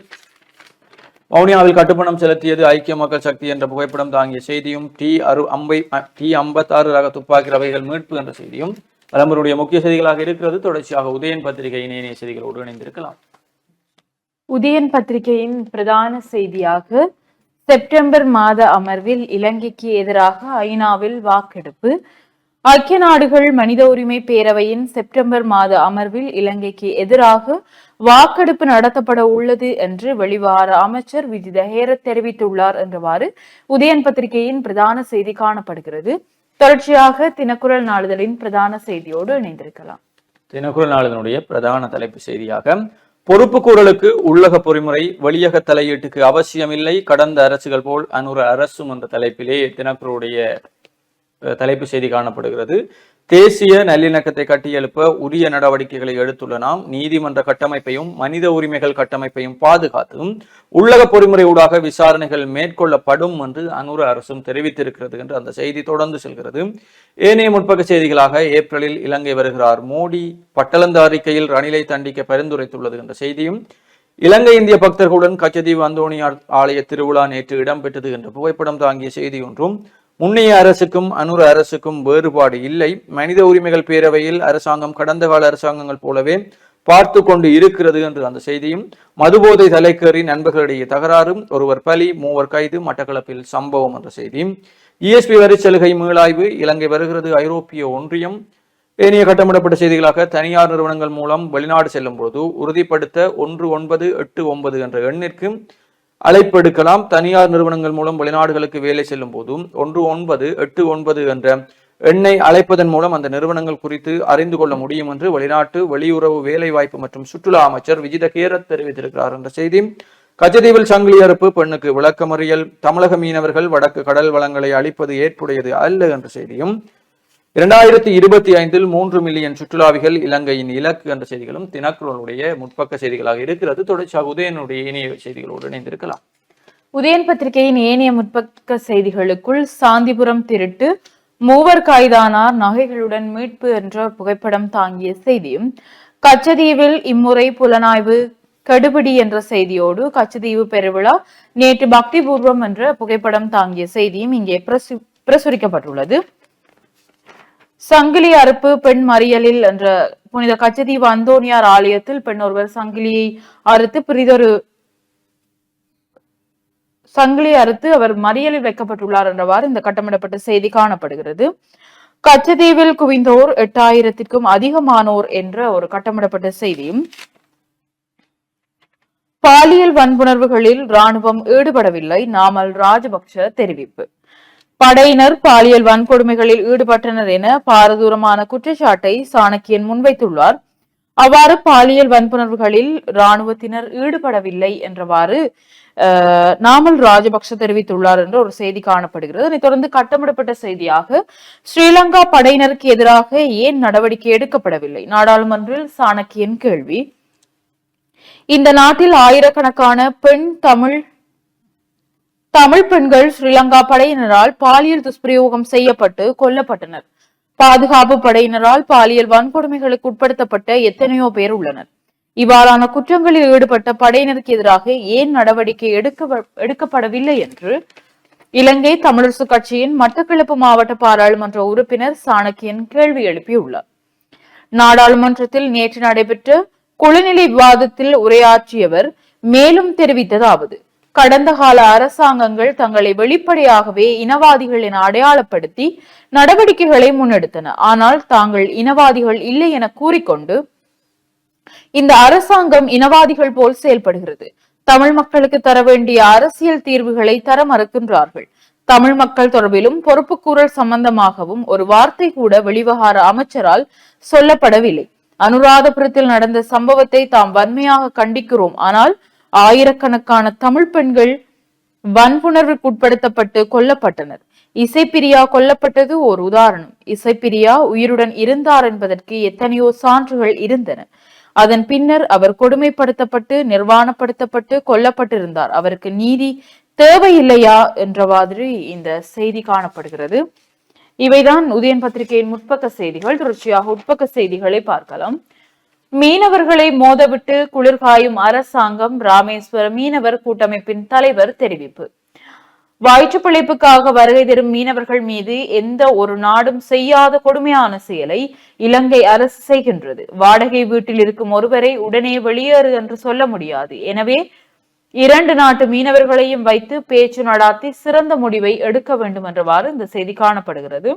வவுனியாவில் கட்டுப்பணம் செலுத்தியது ஐக்கிய மக்கள் சக்தி என்ற புகைப்படம் தாங்கிய செய்தியும், T56 ரக துப்பாக்கி ரவைகள் மீட்பு என்ற செய்தியும் வலம்புரியுடைய முக்கிய செய்திகளாக இருக்கிறது. தொடர்ச்சியாக உதயன் பத்திரிகையின் இணைய செய்திகளோடு இணைந்திருக்கலாம். உதயன் பத்திரிகையின் பிரதான செய்தியாக செப்டம்பர் மாத அமர்வில் இலங்கைக்கு எதிராக ஐநாவில் வாக்கெடுப்பு. ஐக்கிய நாடுகள் மனித உரிமை பேரவையின் செப்டம்பர் மாத அமர்வில் இலங்கைக்கு எதிராக வாக்கெடுப்பு நடத்தப்பட உள்ளது என்று வெளிவார அமைச்சர் விஜித ஹேரத் தெரிவித்துள்ளார் என்றவாறு உதயன் பத்திரிகையின் பிரதான செய்தி காணப்படுகிறது. தொடர்ச்சியாக தினக்குரல் நாளிதழின் பிரதான செய்தியோடு இணைந்திருக்கலாம். தினக்குரல் நாளிதழுடைய பிரதான தலைப்பு செய்தியாக பொறுப்பு கூறலுக்கு உள்ளக பொறிமுறை, வெளியக தலையீட்டுக்கு அவசியமில்லை, கடந்த அரசுகள் போல் அனுர அரசும் என்ற தலைப்பிலே தினக்குரலுடைய தலைப்பு செய்தி காணப்படுகிறது. தேசிய நல்லிணக்கத்தை கட்டியெழுப்ப உரிய நடவடிக்கைகளை எடுத்துள்ள நாம் நீதிமன்ற கட்டமைப்பையும் மனித உரிமைகள் கட்டமைப்பையும் பாதுகாத்தும் உள்ளக பொறிமுறை ஊடாக விசாரணைகள் மேற்கொள்ளப்படும் என்று அனுர அரசும் தெரிவித்திருக்கிறது என்று அந்த செய்தி தொடர்ந்து செல்கிறது. ஏனைய முற்பக்க செய்திகளாக ஏப்ரலில் இலங்கை வருகிறார் மோடி, பட்டளந்த அறிக்கையில் ரணிலை தண்டிக்க பரிந்துரைத்துள்ளது என்ற செய்தியும், இலங்கை இந்திய பக்தர்களுடன் கச்சதீவு அந்தோணியார் ஆலய திருவிழா நேற்று இடம்பெற்றது என்ற புகைப்படம் தாங்கிய செய்தி ஒன்றும், முன்னைய அரசுக்கும் அனுர அரசுக்கும் வேறுபாடு இல்லை, மனித உரிமைகள் பேரவையில் அரசாங்கம் கடந்த கால அரசாங்கங்கள் போலவே பார்த்து கொண்டு இருக்கிறது என்று அந்த செய்தியும், மதுபோதை தலைக்கேறி நண்பர்களிடையே தகராறும், ஒருவர் பலி 3 கைது, மட்டக்களப்பில் சம்பவம் என்ற செய்தியும், இஎஸ்பி வரி சலுகை மீளாய்வு, இலங்கை வருகிறது ஐரோப்பிய ஒன்றியம். ஏனைய கட்டமிடப்பட்ட செய்திகளாக தனியார் நிறுவனங்கள் மூலம் வெளிநாடு செல்லும் போது உறுதிப்படுத்த 1989 என்ற எண்ணிற்கு அழைப்பெடுக்கலாம். தனியார் நிறுவனங்கள் மூலம் வெளிநாடுகளுக்கு வேலை செல்லும் போதும் 1989 என்ற எண்ணை அழைப்பதன் மூலம் அந்த நிறுவனங்கள் குறித்து அறிந்து கொள்ள முடியும் என்று வெளிநாட்டு வெளியுறவு வேலைவாய்ப்பு மற்றும் சுற்றுலா அமைச்சர் விஜித ஹேரத் தெரிவித்திருக்கிறார் என்ற செய்தி. கச்சதீவில் சங்கிலி அறுப்பு, பெண்ணுக்கு விளக்கமறியல், தமிழக மீனவர்கள் வடக்கு கடல் வளங்களை அளிப்பது ஏற்புடையது அல்ல என்ற செய்தியும், 2025 3 மில்லியன் சுற்றுலாவிகள் இலங்கையின் இலக்கு என்ற செய்திகளும் தினக்குரலுடைய முற்பக்க செய்திகளாக இருக்கிறது. தொடர்ச்சியாக உதயனுடைய இணைய செய்திகளோடு இணைந்திருக்கலாம். உதயன் பத்திரிகையின் ஏனைய முற்பக்க செய்திகளுக்குள் சாந்திபுரம் திருட்டு, 3 கைதானார், நகைகளுடன் மீட்பு என்ற புகைப்படம் தாங்கிய செய்தியும், கச்சதீவில் இம்முறை புலனாய்வு கெடுபிடி என்ற செய்தியோடு கச்சதீவு பெருவிழா நேற்று பக்தி பூர்வம் என்ற புகைப்படம் தாங்கிய செய்தியும் இங்கே பிரசுரிக்கப்பட்டுள்ளது. சங்கிலி அறுப்பு, பெண் மறியலில் என்ற புனித கச்சதீவு அந்தோணியார் ஆலயத்தில் பெண் ஒருவர் சங்கிலியை அறுத்து அவர் மறியலில் வைக்கப்பட்டுள்ளார் என்றவாறு இந்த கட்டமிடப்பட்ட செய்தி காணப்படுகிறது. கச்சதீவில் குவிந்தோர் 8000க்கும் அதிகமானோர் என்ற ஒரு கட்டமிடப்பட்ட செய்தியும், பாலியல் வன்புணர்வுகளில் ராணுவம் ஈடுபடவில்லை, நாமல் ராஜபக்ஷ தெரிவிப்பு. படையினர் பாலியல் வன்கொடுமைகளில் ஈடுபட்டனர் என பாரதூரமான குற்றச்சாட்டை சாணக்கியன் முன்வைத்துள்ளார். அவ்வாறு பாலியல் வன்புணர்வுகளில் இராணுவத்தினர் ஈடுபடவில்லை என்றவாறு நாமல் ராஜபக்ஷ தெரிவித்துள்ளார் என்ற ஒரு செய்தி காணப்படுகிறது. அதனைத் தொடர்ந்து கட்டமிடப்பட்ட செய்தியாக ஸ்ரீலங்கா படையினருக்கு எதிராக ஏன் நடவடிக்கை எடுக்கப்படவில்லை? நாடாளுமன்றில் சாணக்கியன் கேள்வி. இந்த நாட்டில் ஆயிரக்கணக்கான தமிழ் பெண்கள் ஸ்ரீலங்கா படையினரால் பாலியல் துஷ்பிரயோகம் செய்யப்பட்டு கொல்லப்பட்டனர். பாதுகாப்பு படையினரால் பாலியல் வன்கொடுமைகளுக்கு உட்படுத்தப்பட்ட எத்தனையோ பேர் உள்ளனர். இவ்வாறான குற்றங்களில் ஈடுபட்ட படையினருக்கு எதிராக ஏன் நடவடிக்கை எடுக்கப்படவில்லை என்று இலங்கை தமிழரசு கட்சியின் மட்டக்களப்பு மாவட்ட பாராளுமன்ற உறுப்பினர் சாணக்கியன் கேள்வி எழுப்பியுள்ளார். நாடாளுமன்றத்தில் நேற்று நடைபெற்ற குழுநிலை விவாதத்தில் உரையாற்றியவர் மேலும் தெரிவித்ததாவது: கடந்த கால அரசாங்கங்கள் தங்களை வெளிப்படையாகவே இனவாதிகள் என அடையாளப்படுத்தி நடவடிக்கைகளை முன்னெடுத்தன. ஆனால் தாங்கள் இனவாதிகள் இல்லை என கூறிக்கொண்டு இந்த அரசாங்கம் இனவாதிகள் போல் செயல்படுகிறது. தமிழ் மக்களுக்கு தர வேண்டிய அரசியல் தீர்வுகளை தர மறுக்கின்றார்கள். தமிழ் மக்கள் தொடர்பிலும் பொறுப்புக்கூறல் சம்பந்தமாகவும் ஒரு வார்த்தை கூட வெளிவகார அமைச்சரால் சொல்லப்படவில்லை. அனுராதபுரத்தில் நடந்த சம்பவத்தை தாம் வன்மையாக கண்டிக்கிறோம். ஆனால் ஆயிரக்கணக்கான தமிழ் பெண்கள் வன்புணர்வுக்கு உட்படுத்தப்பட்டு கொல்லப்பட்டனர். இசைப்பிரியா கொல்லப்பட்டது ஒரு உதாரணம். இசைப்பிரியா உயிருடன் இருந்தார் என்பதற்கு எத்தனையோ சான்றுகள் இருந்தன. அதன் பின்னர் அவர் கொடுமைப்படுத்தப்பட்டு நிர்வாணப்படுத்தப்பட்டு கொல்லப்பட்டிருந்தார். அவருக்கு நீதி தேவையில்லையா என்ற மாதிரி இந்த செய்தி காணப்படுகிறது. இவைதான் உதயன் பத்திரிகையின் முற்பக்க செய்திகள். தொடர்ச்சியாக உட்பக்க செய்திகளை பார்க்கலாம். மீனவர்களை மோதவிட்டு குளிர்காயும் அரசாங்கம், ராமேஸ்வர மீனவர் கூட்டமைப்பின் தலைவர் தெரிவிப்பு. வயிற்று பிழைப்புக்காக வருகை தரும் மீனவர்கள் மீது எந்த ஒரு நாடும் செய்யாத கொடுமையான செயலை இலங்கை அரசு செய்கின்றது. வாடகை வீட்டில் இருக்கும் ஒருவரை உடனே வெளியேறு என்று சொல்ல முடியாது. எனவே 2 நாட்டு மீனவர்களையும் வைத்து பேச்சு நடாத்தி சிறந்த முடிவை எடுக்க வேண்டும் என்றவாறு இந்த செய்தி காணப்படுகிறது.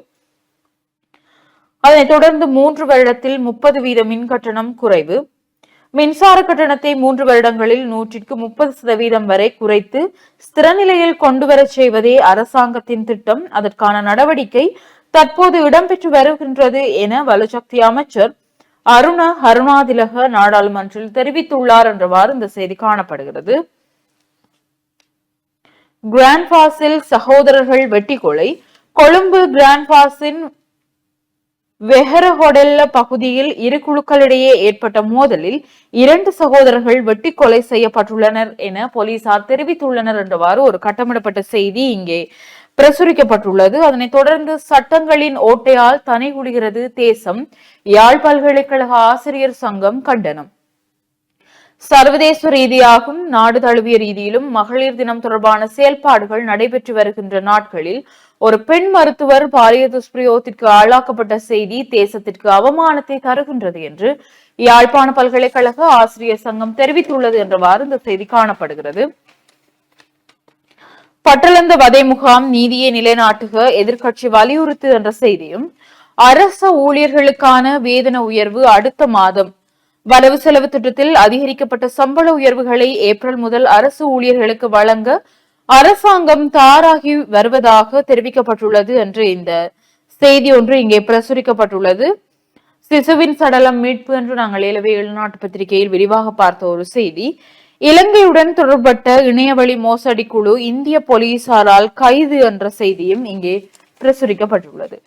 அதனைத் தொடர்ந்து 3 வருடத்தில் 30% மின் கட்டணம் குறைவு. மின்சார கட்டணத்தை 3 வருடங்களில் 130% வரை குறைத்து ஸ்திரநிலையில் கொண்டுவர செய்வதே அரசாங்கத்தின் திட்டம். அதற்கான நடவடிக்கை தற்போது இடம்பெற்று வருகின்றது என வலுசக்தி அமைச்சர் அருண கருணாதிலக நாடாளுமன்றில் தெரிவித்துள்ளார் என்றவாறு இந்த செய்தி காணப்படுகிறது. கிராண்ட் பாஸில் சகோதரர்கள் வெட்டி கொலை. கொழும்பு கிராண்ட் பாஸின் வெஹரஹொடெல்ல பகுதியில் இரு குழுக்களிடையே ஏற்பட்ட மோதலில் 2 சகோதரர்கள் வெட்டி கொலை செய்யப்பட்டுள்ளனர் என போலீசார் தெரிவித்துள்ளனர் என்றவாறு ஒரு கட்டமிடப்பட்ட செய்தி இங்கே பிரசுரிக்கப்பட்டுள்ளது. அதனைத் தொடர்ந்து சட்டங்களின் ஓட்டையால் தனைகுடுகிறது தேசம். யாழ் பல்கலைக்கழக ஆசிரியர் சங்கம் கண்டனம். சர்வதேச ரீதியாகவும் நாடு தழுவிய ரீதியிலும் மகளிர் தினம் தொடர்பான செயல்பாடுகள் நடைபெற்று வருகின்ற நாட்களில் ஒரு பெண் மருத்துவர் பாலியல் துஷ்பிரயோகத்திற்கு ஆளாக்கப்பட்ட செய்தி தேசத்திற்கு அவமானத்தை தருகின்றது என்று யாழ்ப்பாண பல்கலைக்கழக ஆசிரியர் சங்கம் தெரிவித்துள்ளது என்றவாறு இந்த செய்தி காணப்படுகிறது. பட்டளந்த வதை முகாம் நீதியை நிலைநாட்டுக எதிர்க்கட்சி வலியுறுத்து என்ற செய்தியும், அரச ஊழியர்களுக்கான வேதன உயர்வு அடுத்த மாதம். வரவு செலவு திட்டத்தில் அதிகரிக்கப்பட்ட சம்பள உயர்வுகளை ஏப்ரல் முதல் அரசு ஊழியர்களுக்கு வழங்க அரசாங்கம் தயாராகி வருவதாக தெரிவிக்கப்பட்டுள்ளது என்று இந்த செய்தி ஒன்று இங்கே பிரசுரிக்கப்பட்டுள்ளது. சிசுவின் சடலம் மீட்பு என்று நாங்கள் ஏலவே எழுநாட்டு பத்திரிகையில் விரிவாக பார்த்த ஒரு செய்தி. இலங்கையுடன் தொடர்பட்ட இணையவழி மோசடி குழு இந்திய போலீசாரால் கைது என்ற செய்தியும் இங்கே பிரசுரிக்கப்பட்டுள்ளது.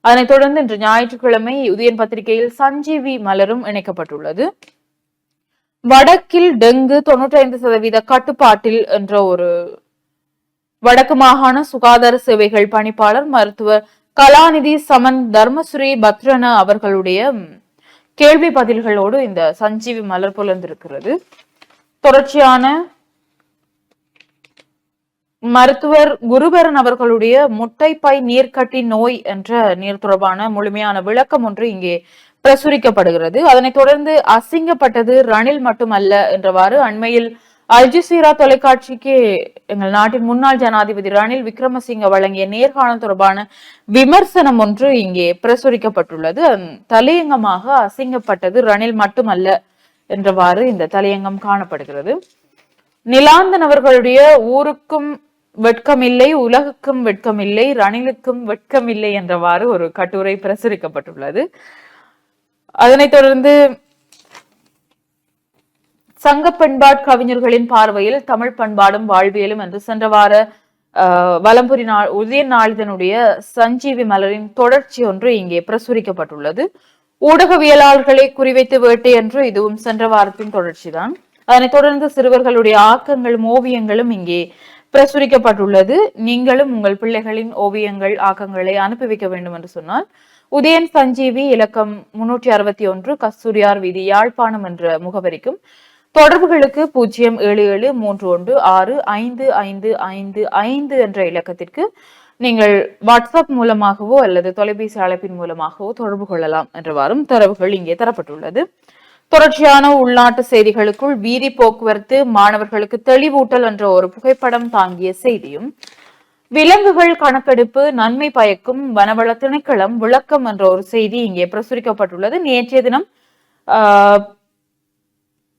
அதனைத் தொடர்ந்து இன்று ஞாயிற்றுக்கிழமை உதயன் பத்திரிகையில் சஞ்சீவி மலரும் இணைக்கப்பட்டுள்ளது. வடக்கில் டெங்கு 95% கட்டுப்பாட்டில் என்ற ஒரு வடக்கு மாகாண சுகாதார சேவைகள் பணிப்பாளர் மருத்துவர் கலாநிதி சமன் தர்மஸ்ரீ பத்ரன அவர்களுடைய கேள்வி பதில்களோடு இந்த சஞ்சீவி மலர் புலர்ந்திருக்கிறது. தொடர்ச்சியான மருத்துவர் குருபரன் அவர்களுடைய முட்டைப்பை நீர்க்கட்டி நோய் என்ற நீர் தொடர்பான முழுமையான விளக்கம் ஒன்று இங்கே பிரசுரிக்கப்படுகிறது. அதனைத் தொடர்ந்து அசிங்கப்பட்டது ரணில் மட்டுமல்ல என்றவாறு அண்மையில் அல்ஜசீரா தொலைக்காட்சிக்கு எங்கள் நாட்டின் முன்னாள் ஜனாதிபதி ரணில் விக்ரமசிங்க வழங்கிய நேர்காணல் தொடர்பான விமர்சனம் ஒன்று இங்கே பிரசுரிக்கப்பட்டுள்ளது. தலையங்கமாக அசிங்கப்பட்டது ரணில் மட்டுமல்ல என்றவாறு இந்த தலையங்கம் காணப்படுகிறது. நிலாந்தன் அவர்களுடைய ஊருக்கும் வெட்கமில்லை, உலகுக்கும் வெட்கமில்லை, ரணிலுக்கும் வெட்கமில்லை என்றவாறு ஒரு கட்டுரை பிரசுரிக்கப்பட்டுள்ளது. அதனைத் தொடர்ந்து சங்க பண்பாடு கவிஞர்களின் பார்வையில் தமிழ் பண்பாடும் வாழ்வியலும் என்று சென்ற வார வலம்புரி உதயன் நாளிதனுடைய சஞ்சீவி மலரின் தொடர்ச்சி ஒன்று இங்கே பிரசுரிக்கப்பட்டுள்ளது. ஊடகவியலாளர்களை குறிவைத்து வேட்டை என்று இதுவும் சென்ற வாரத்தின் தொடர்ச்சிதான். அதனைத் தொடர்ந்து சிறுவர்களுடைய ஆக்கங்களும் ஓவியங்களும் இங்கே பிரசுரிக்கப்பட்டுள்ளது. நீங்களும் உங்கள் பிள்ளைகளின் ஓவியங்கள் ஆக்கங்களை அனுப்பி வைக்க வேண்டும் என்று சொன்னால் உதயன் சஞ்சீவி இலக்கம் 361 கஸ்தூரியார் வீதி யாழ்ப்பாணம் என்ற முகவரிக்கும், தொடர்புகளுக்கு 0777655555 என்ற இலக்கத்திற்கு நீங்கள் வாட்ஸ்அப் மூலமாகவோ அல்லது தொலைபேசி அழைப்பின் மூலமாகவோ தொடர்பு கொள்ளலாம் என்றவாறும் தரவுகள் இங்கே தரப்பட்டுள்ளது. தொடர்ச்சியான உள்நாட்டு செய்திகளுக்குள் வீதி போக்குவரத்து மாணவர்களுக்கு தெளிவூட்டல் என்ற ஒரு புகைப்படம் தாங்கிய செய்தியும், விலங்குகள் கணக்கெடுப்பு நன்மை பயக்கும் வனவள திணைக்களம் விளக்கம் என்ற ஒரு செய்தி இங்கே பிரசுரிக்கப்பட்டுள்ளது. நேற்றைய தினம்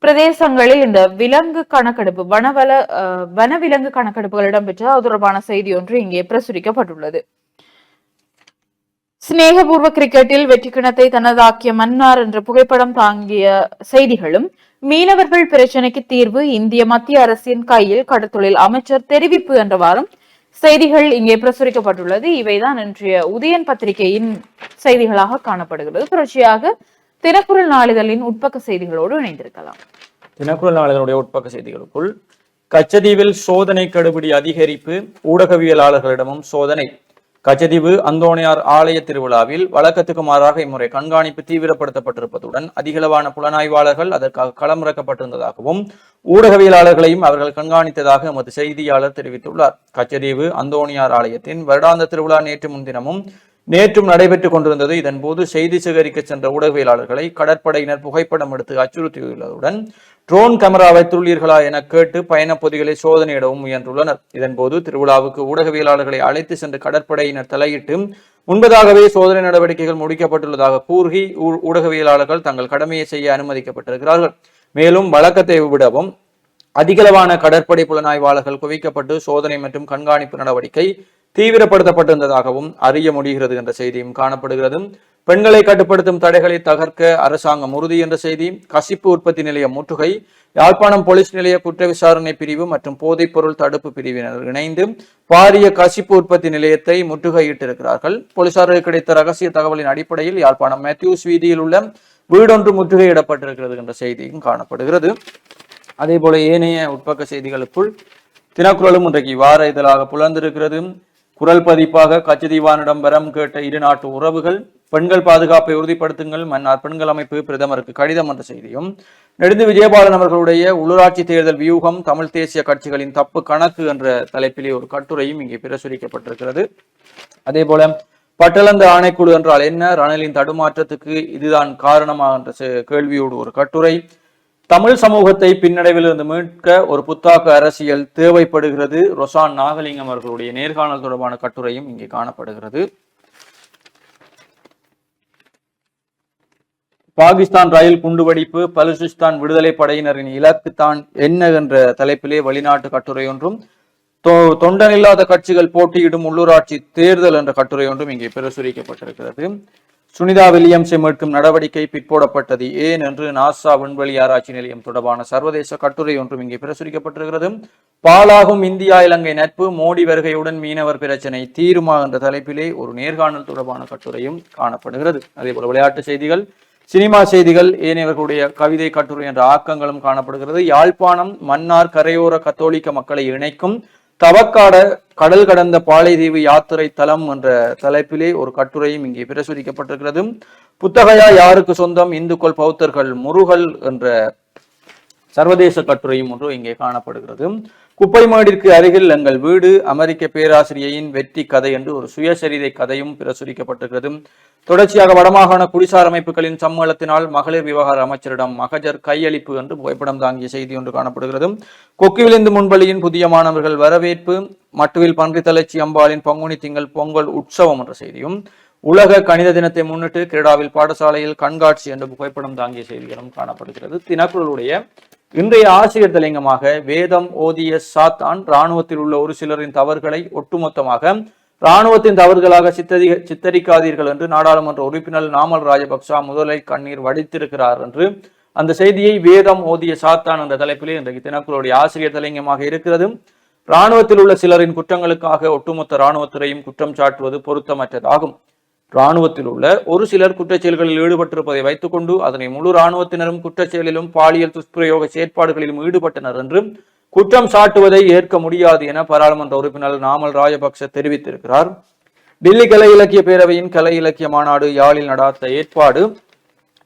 பிரதேசங்களில் இந்த விலங்கு கணக்கெடுப்பு வனவிலங்கு கணக்கெடுப்புகள் இடம்பெற்ற அது தொடர்பான செய்தி ஒன்று இங்கே பிரசுரிக்கப்பட்டுள்ளது. சிநேகபூர்வ கிரிக்கெட்டில் வெற்றி கிணத்தை தனதாக்கிய மன்னார் என்ற புகைப்படம் தாங்கிய செய்திகளும், மீனவர்கள் பிரச்சினைக்கு தீர்வு இந்திய மத்திய அரசின் கையில், கடற்தொழில் அமைச்சர் தெரிவிப்பு என்றவாறும் செய்திகள் இங்கே பிரசுரிக்கப்பட்டுள்ளது. இவைதான் இன்றைய உதயன் பத்திரிகையின் செய்திகளாக காணப்படுகிறது. தொடர்ச்சியாக தினக்குரல் நாளிதழின் உட்பக்க செய்திகளோடு இணைந்திருக்கலாம். தினக்குரல் நாளிதழுடைய உட்பக்க செய்திகளுக்குள் கச்சதீவில் சோதனை கடுபிடி அதிகரிப்பு, ஊடகவியலாளர்களிடமும் சோதனை. கச்சதீவு அந்தோணியார் ஆலய திருவிழாவில் வழக்கத்துக்கு மாறாக இம்முறை கண்காணிப்பு தீவிரப்படுத்தப்பட்டிருப்பதுடன் அதிகளவான புலனாய்வாளர்கள் அதற்காக களமிறக்கப்பட்டிருந்ததாகவும் ஊடகவியலாளர்களையும் அவர்கள் கண்காணித்ததாக எமது செய்தியாளர் தெரிவித்துள்ளார். கச்சதீவு அந்தோணியார் ஆலயத்தின் வருடாந்த திருவிழா நேற்றும் நடைபெற்றுக் கொண்டிருந்தது. இதன் போது செய்தி சேகரிக்க சென்ற ஊடகவியலாளர்களை கடற்படையினர் புகைப்படம் எடுத்து அச்சுறுத்தியுள்ளதுடன் ட்ரோன் கேமரா வைத்துள்ளீர்களா என கேட்டு பயணப் பொதிகளை சோதனையிடவும் முயன்றுள்ளனர். இதன்போது திருவிழாவுக்கு ஊடகவியலாளர்களை அழைத்து சென்று கடற்படையினர் தலையிட்டு முன்பதாகவே சோதனை நடவடிக்கைகள் முடிக்கப்பட்டுள்ளதாக கூறி ஊடகவியலாளர்கள் தங்கள் கடமையை செய்ய அனுமதிக்கப்பட்டிருக்கிறார்கள். மேலும் வழக்கத்தை விடவும் அதிகளவான கடற்படை புலனாய்வாளர்கள் குவிக்கப்பட்டு சோதனை மற்றும் கண்காணிப்பு நடவடிக்கை தீவிரப்படுத்தப்பட்டிருந்ததாகவும் அறிய முடிகிறது என்ற செய்தியும் காணப்படுகிறது. பெண்களை கட்டுப்படுத்தும் தடைகளை தகர்க்க அரசாங்கம் உறுதி என்ற செய்தி. கசிப்பு உற்பத்தி நிலையம் முற்றுகை. யாழ்ப்பாணம் போலீஸ் நிலைய குற்ற விசாரணை பிரிவு மற்றும் போதைப் பொருள் தடுப்பு பிரிவினர் இணைந்து பாரிய கசிப்பு உற்பத்தி நிலையத்தை முற்றுகையிட்டிருக்கிறார்கள். போலீசாருக்கு கிடைத்த ரகசிய தகவலின் அடிப்படையில் யாழ்ப்பாணம் மேத்யூஸ் வீதியில் உள்ள வீடொன்று முற்றுகையிடப்பட்டிருக்கிறது என்ற செய்தியும் காணப்படுகிறது. அதே போல ஏனைய உட்பக்க செய்திகளுக்குள் தினக்குரலும் இன்றைக்கு வார இதழாக புலர்ந்திருக்கிறது. குரல் பதிப்பாக கச்சதீவானிடம் வரம் கேட்ட இரு நாட்டு உறவுகள், பெண்கள் பாதுகாப்பை உறுதிப்படுத்துங்கள், மன்னார் பெண்கள் அமைப்பு பிரதமருக்கு கடிதம் என்ற செய்தியும், நெடுந்து விஜயபாலன் அவர்களுடைய உள்ளூராட்சி தேர்தல் வியூகம் தமிழ் தேசிய கட்சிகளின் தப்பு கணக்கு என்ற தலைப்பிலே ஒரு கட்டுரையும் இங்கே பிரசுரிக்கப்பட்டிருக்கிறது. அதே போல பட்டளந்த ஆணைக்குழு என்றால் என்ன, ரணிலின் தடுமாற்றத்துக்கு இதுதான் காரணமா என்ற கேள்வியோடு ஒரு கட்டுரை. தமிழ் சமூகத்தை பின்னடைவிலிருந்து மீட்க ஒரு புத்தாக்க அரசியல் தேவைப்படுகிறது. ரொசான் நாகலிங்கம் அவர்களுடைய நேர்காணல் தொடர்பான கட்டுரையும் இங்கே காணப்படுகிறது. பாகிஸ்தான் ரயில் குண்டுவெடிப்பு, பலுசிஸ்தான் விடுதலை படையினரின் இலக்கு தான் என்ன என்ற தலைப்பிலே வெளிநாட்டு கட்டுரை ஒன்றும், தொண்டனில்லாத கட்சிகள் போட்டியிடும் உள்ளூராட்சி தேர்தல் என்ற கட்டுரை ஒன்றும் இங்கே பிரசுரிக்கப்பட்டிருக்கிறது. சுனிதா வில்லியம்ஸை மீட்கும் நடவடிக்கை பிற்போடப்பட்டது ஏன் என்று நாசா விண்வெளி ஆராய்ச்சி நிலையம் தொடர்பான சர்வதேச கட்டுரை ஒன்றும் இங்கே பிரசுரிக்கப்பட்டிருக்கிறது. பாலாகும் இந்தியா இலங்கை நட்பு, மோடி வருகையுடன் மீனவர் பிரச்சனை தீருமா என்ற தலைப்பிலே ஒரு நேர்காணல் தொடர்பான கட்டுரையும் காணப்படுகிறது. அதே போல விளையாட்டு செய்திகள், சினிமா செய்திகள், ஏனையவர்களுடைய கவிதை கட்டுரை என்ற ஆக்கங்களும் காணப்படுகிறது. யாழ்ப்பாணம் மன்னார் கரையோர கத்தோலிக்க மக்களை இணைக்கும் தவக்காட கடல் கடந்த பாலைதீவு யாத்திரை தலம் என்ற தலைப்பிலே ஒரு கட்டுரையும் இங்கே பிரசுரிக்கப்பட்டிருக்கிறது. புத்தகையா யாருக்கு சொந்தம், இந்துக்கள் பௌத்தர்கள் முருகல் என்ற சர்வதேச கட்டுரையும் ஒன்று இங்கே காணப்படுகிறது. குப்பைமேடிற்கு அருகில் எங்கள் வீடு, அமெரிக்க பேராசிரியையின் வெற்றி கதை என்று ஒரு சுயசரிதை கதையும் பிரசுரிக்கப்பட்டிருக்கிறது. தொடர்ச்சியாக வடமாகாண குடிசார் அமைப்புகளின் சம்மேளத்தினால் மகளிர் விவகார அமைச்சரிடம் மகஜர் கையளிப்பு என்று புகைப்படம் தாங்கிய செய்தி ஒன்று காணப்படுகிறது. கொக்கிவிலிந்து முன்பள்ளியின் புதிய மாணவர்கள் வரவேற்பு, மட்டுவில் பன்றி தளர்ச்சி அம்பாளின் பங்குனி திங்கள் பொங்கல் உற்சவம் என்ற செய்தியும், உலக கணித தினத்தை முன்னிட்டு கனடாவில் பாடசாலையில் கண்காட்சி என்ற புகைப்படம் தாங்கிய செய்திகளும் காணப்படுகிறது. தினக்குரலுடைய இன்றைய ஆசிரியர் தலையங்கமாக வேதம் ஓதிய சாத்தான் இராணுவத்தில் உள்ள ஒரு சிலரின் தவறுகளை ஒட்டுமொத்தமாக இராணுவத்தின் தவறுகளாக சித்தரிக்காதீர்கள் என்று நாடாளுமன்ற உறுப்பினர் நாமல் ராஜபக்சா முதலை கண்ணீர் வடித்திருக்கிறார் என்று அந்த செய்தியை வேதம் ஓதிய சாத்தான் என்ற தலைப்பிலே இன்றைக்கு தினக்குரலுடைய ஆசிரியர் தலையங்கமாக இருக்கிறது. இராணுவத்தில் உள்ள சிலரின் குற்றங்களுக்காக ஒட்டுமொத்த இராணுவத்தினையும் குற்றம் சாட்டுவது பொருத்தமற்றதாகும். இராணுவத்தில் உள்ள ஒரு சிலர் குற்றச்செயல்களில் ஈடுபட்டிருப்பதை வைத்துக் கொண்டு அதனை முழு இராணுவத்தினரும் குற்றச்செயலிலும் பாலியல் துஷ்பிரயோக செயற்பாடுகளிலும் ஈடுபட்டனர் என்று குற்றம் சாட்டுவதை ஏற்க முடியாது என பாராளுமன்ற உறுப்பினர் நாமல் ராஜபக்ச தெரிவித்திருக்கிறார். டில்லி கலை இலக்கிய பேரவையின் கலை இலக்கிய மாநாடு யாழில் நடாத்த ஏற்பாடு.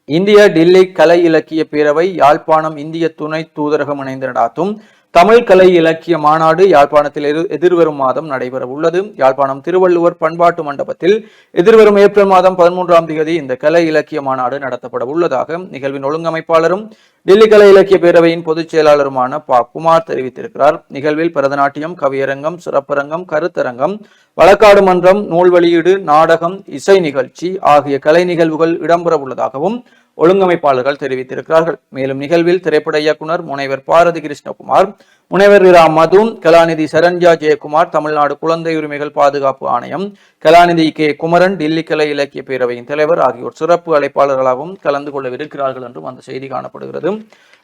இந்திய டில்லி கலை இலக்கிய பேரவை யாழ்ப்பாணம் இந்திய துணை தூதரகம் இணைந்து நடாத்தும் தமிழ் கலை இலக்கிய மாநாடு யாழ்ப்பாணத்தில் எதிர்வரும் மாதம் நடைபெற உள்ளது. யாழ்ப்பாணம் திருவள்ளுவர் பண்பாட்டு மண்டபத்தில் எதிர்வரும் ஏப்ரல் மாதம் 13ஆம் தேதி இந்த கலை இலக்கிய மாநாடு நடத்தப்பட உள்ளதாக நிகழ்வின் ஒழுங்கமைப்பாளரும் டில்லி கலை இலக்கிய பேரவையின் பொதுச் செயலாளருமான ப. குமார் தெரிவித்திருக்கிறார். நிகழ்வில் பரதநாட்டியம், கவியரங்கம், சிறப்பரங்கம், கருத்தரங்கம், வழக்காடு மன்றம், நூல் வெளியீடு, நாடகம், இசை நிகழ்ச்சி ஆகிய கலை நிகழ்வுகள் இடம்பெற உள்ளதாகவும் ஒழுங்கமைப்பாளர்கள் தெரிவித்திருக்கிறார்கள். மேலும் நிகழ்வில் திரைப்பட இயக்குனர் முனைவர் பாரதி கிருஷ்ணகுமார், முனைவர் இரா மது, கலாநிதி சரண்யா ஜெயக்குமார், தமிழ்நாடு குழந்தை உரிமைகள் பாதுகாப்பு ஆணையம், கலாநிதி கே. குமரன், டில்லி கலை இலக்கிய பேரவையின் தலைவர் ஆகியோர் சிறப்பு அழைப்பாளர்களாகவும் கலந்து கொள்ளவிருக்கிறார்கள் என்றும் அந்த செய்தி காணப்படுகிறது.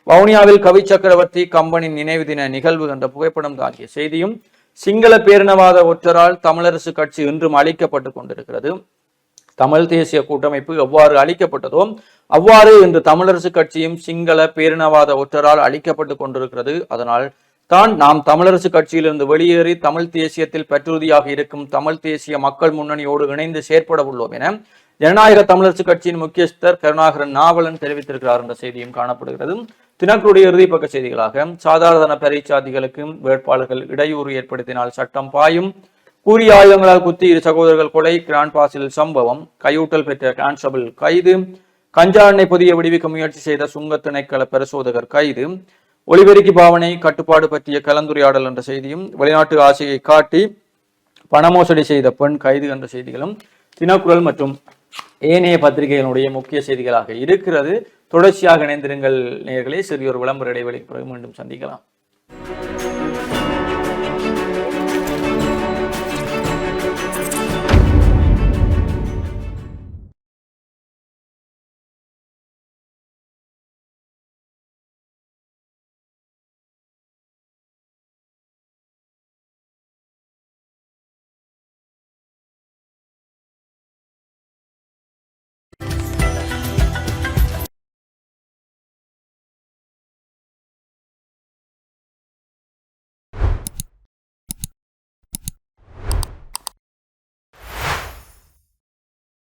வவுனியாவில் கவி சக்கரவர்த்தி கம்பனின் நினைவு தின நிகழ்வு என்ற புகைப்படம் தாங்கிய செய்தியும் சிங்கள பேரினவாத ஒற்றரால் தமிழரசு கட்சி இன்றும் அளிக்கப்பட்டுக் கொண்டிருக்கிறது. தமிழ் தேசிய கூட்டமைப்பு எவ்வாறு அளிக்கப்பட்டதோ அவ்வாறு இன்று தமிழரசு கட்சியும் சிங்கள பேரினவாத ஒற்றரால் அளிக்கப்பட்டு கொண்டிருக்கிறது. அதனால் தான் நாம் தமிழரசு கட்சியிலிருந்து வெளியேறி தமிழ் தேசியத்தில் பற்றுறுதியாக இருக்கும் தமிழ் தேசிய மக்கள் முன்னணியோடு இணைந்து செயற்பட உள்ளோம் என ஜனநாயக தமிழரசு கட்சியின் முக்கியஸ்தர் கருணாகரன் நாவலன் தெரிவித்திருக்கிறார் என்ற செய்தியும் காணப்படுகிறது. தினக்குடைய இறுதி பக்க செய்திகளாக சாதாரண பரீட்சாதிகளுக்கு வேட்பாளர்கள் இடையூறு ஏற்படுத்தினால் சட்டம் பாயும், கூறிய ஆயுதங்களால் குத்தி இரு சகோதரர்கள் கொலை, கிராண்ட் பாசில் சம்பவம், கையூட்டல் பெற்ற கான்ஸ்டபிள் கைது, கஞ்சா எண்ணெய் பொதிய விடுவிக்க முயற்சி செய்த சுங்க திணைக்கள பரிசோதகர் கைது, ஒளிபெருக்கி பாவனை கட்டுப்பாடு பற்றிய கலந்துரையாடல் என்ற செய்தியும், வெளிநாட்டு ஆசையை காட்டி பணமோசடி செய்த பெண் கைது என்ற செய்திகளும் தினக்குரல் மற்றும் ஏனைய பத்திரிகைகளுடைய முக்கிய செய்திகளாக இருக்கிறது. தொடர்ச்சியாக இணைந்திருங்கள் நேயர்களே. சிறிய ஒரு விளம்பர இடைவெளிக்கு பிறகு மீண்டும் சந்திக்கலாம்.